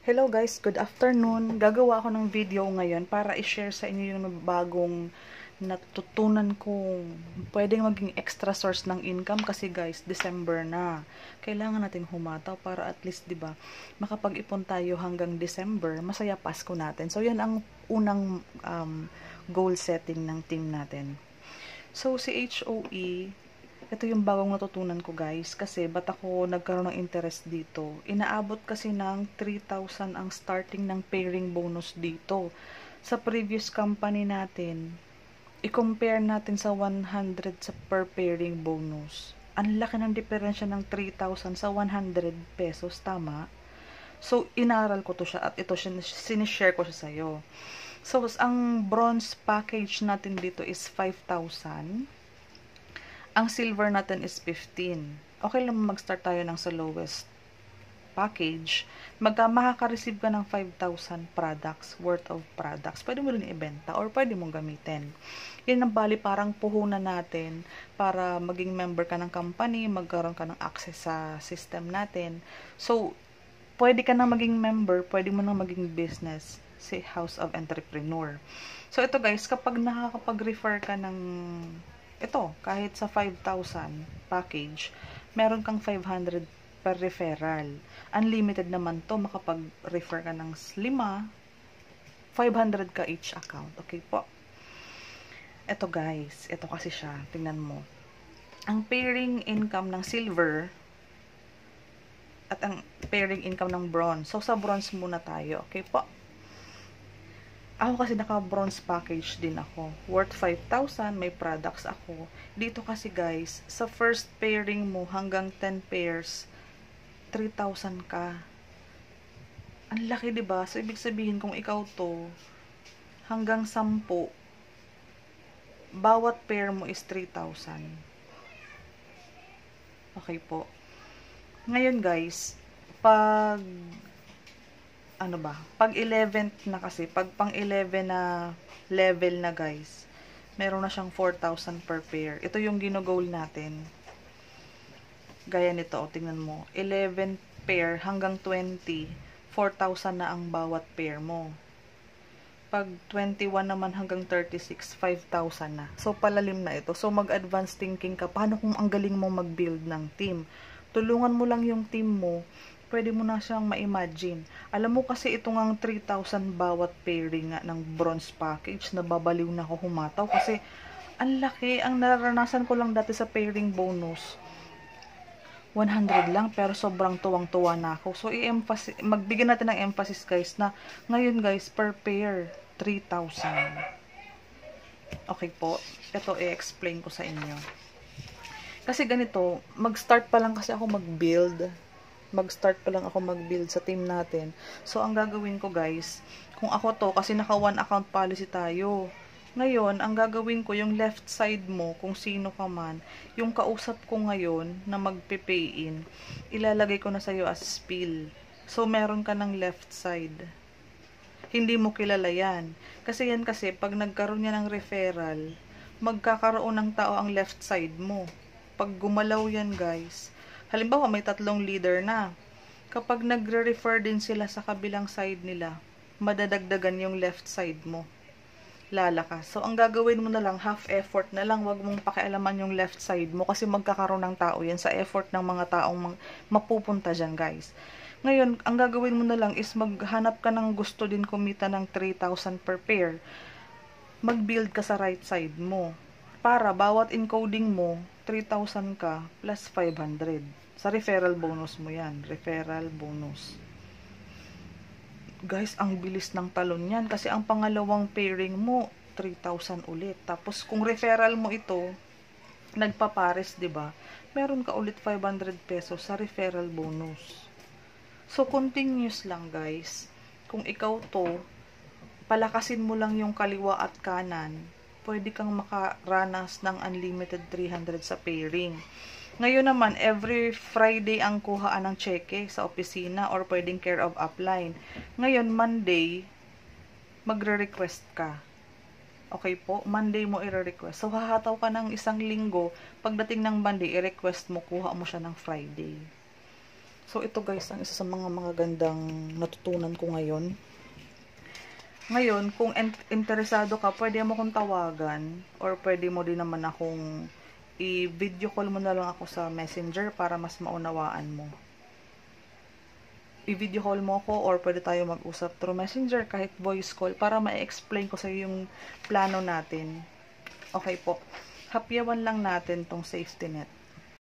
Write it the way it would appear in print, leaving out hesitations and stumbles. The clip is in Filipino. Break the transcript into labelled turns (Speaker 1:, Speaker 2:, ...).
Speaker 1: Hello guys, good afternoon. Gagawa ako ng video ngayon para i-share sa inyo yung bagong natutunan kong pwedeng maging extra source ng income kasi guys, December na. Kailangan natin humataw para at least, 'di ba, makapag-ipon tayo hanggang December, masaya Pasko natin. So yan ang unang goal setting ng team natin. So si HOE, ito yung bagong natutunan ko guys, kasi ba't ako nagkaroon ng interest dito. Inaabot kasi ng 3,000 ang starting ng pairing bonus dito. Sa previous company natin, i-compare natin sa 100 sa per pairing bonus. Ang laki ng diferensya ng 3,000 sa 100 pesos, tama? So, inaral ko to siya at ito sinishare ko siya sa'yo. So, ang bronze package natin dito is 5,000. Ang silver natin is 15. Okay lang mag-start tayo ng sa lowest package. Makaka-receive ka ng 5,000 products, worth of products. Pwede mo rin ibenta or pwede mong gamitin. Yan ang bali parang puhunan natin para maging member ka ng company, magkaroon ka ng access sa system natin. So, pwede ka na maging member, pwede mo na maging business si House of Entrepreneur. So, ito guys, kapag nakakapag-refer ka ng ito, kahit sa 5,000 package, meron kang 500 per referral. Unlimited naman to, makapag-refer ka ng 5, 500 ka each account. Okay po. Ito guys, ito kasi siya, tingnan mo. Ang pairing income ng silver at ang pairing income ng bronze. So, sa bronze muna tayo. Okay po. Ako kasi naka-bronze package din ako. Worth 5,000, may products ako. Dito kasi guys, sa first pairing mo hanggang 10 pairs, 3,000 ka. Ang laki, 'di ba? So ibig sabihin kung ikaw to hanggang 10, bawat pair mo is 3,000. Okay po. Ngayon guys, pag 11th na kasi, pag pang 11 na level na guys, meron na siyang 4,000 per pair. Ito yung gino-goal natin. Gaya nito, tingnan mo. 11 pair hanggang 20, 4,000 na ang bawat pair mo. Pag 21 naman hanggang 36, 5,000 na. So, palalim na ito. So, mag-advance thinking ka. Paano kung ang galing mo mag-build ng team? Tulungan mo lang yung team mo, pwede mo na siyang ma-imagine. Alam mo kasi itong ang 3,000 bawat pairing nga ng bronze package, nababaliw na ako humataw kasi ang laki. Ang naranasan ko lang dati sa pairing bonus, 100 lang, pero sobrang tuwang-tuwa na ako. So, magbigyan natin ng emphasis guys na ngayon guys, per pair, 3,000. Okay po. Ito i-explain ko sa inyo. Kasi ganito, mag-start pa lang kasi ako mag-build. Mag-start pa lang ako mag-build sa team natin. So, ang gagawin ko guys, kung ako to, kasi naka one account policy tayo. Ngayon, ang gagawin ko, yung left side mo, kung sino ka man, yung kausap ko ngayon na magpe-pay in, ilalagay ko na sa'yo as spill. So, meron ka ng left side. Hindi mo kilala yan. Kasi yan kasi, pag nagkaroon yan ng referral, magkakaroon ng tao ang left side mo. Pag gumalaw yan guys, halimbawa may 3 leader na, kapag nagre-refer din sila sa kabilang side nila, madadagdagan yung left side mo, lalakas. So ang gagawin mo na lang, half effort na lang, wag mong pakialaman yung left side mo kasi magkakaroon ng tao yan sa effort ng mga taong mapupunta dyan guys. Ngayon, ang gagawin mo na lang is maghanap ka ng gusto din kumita ng 3,000 per pair, mag-build ka sa right side mo para bawat encoding mo 3,000 ka plus 500. Sa referral bonus mo yan. Referral bonus. Guys, ang bilis ng talon yan. Kasi ang pangalawang pairing mo, 3,000 ulit. Tapos, kung referral mo ito, nagpapares, ba diba? Meron ka ulit 500 pesos sa referral bonus. So, continuous lang guys. Kung ikaw to, palakasin mo lang yung kaliwa at kanan, pwede kang makaranas ng unlimited 300 sa pairing. Ngayon naman, every Friday ang kuhaan ng cheque sa opisina or pwedeng care of upline. Ngayon, Monday, magre-request ka. Okay po? Monday mo i-request. So, hahataw ka ng 1 linggo. Pagdating ng Monday, i-request mo, kuha mo siya ng Friday. So, ito guys, ang isa sa mga magagandang natutunan ko ngayon. Ngayon, kung interesado ka, pwede mo akong tawagan or pwede mo din naman akong i-video call mo na lang ako sa Messenger para mas maunawaan mo. I-video call mo ako or pwede tayo mag-usap through Messenger kahit voice call para ma-explain ko sa iyo yung plano natin. Okay po. Hapyawan lang natin tong safety net.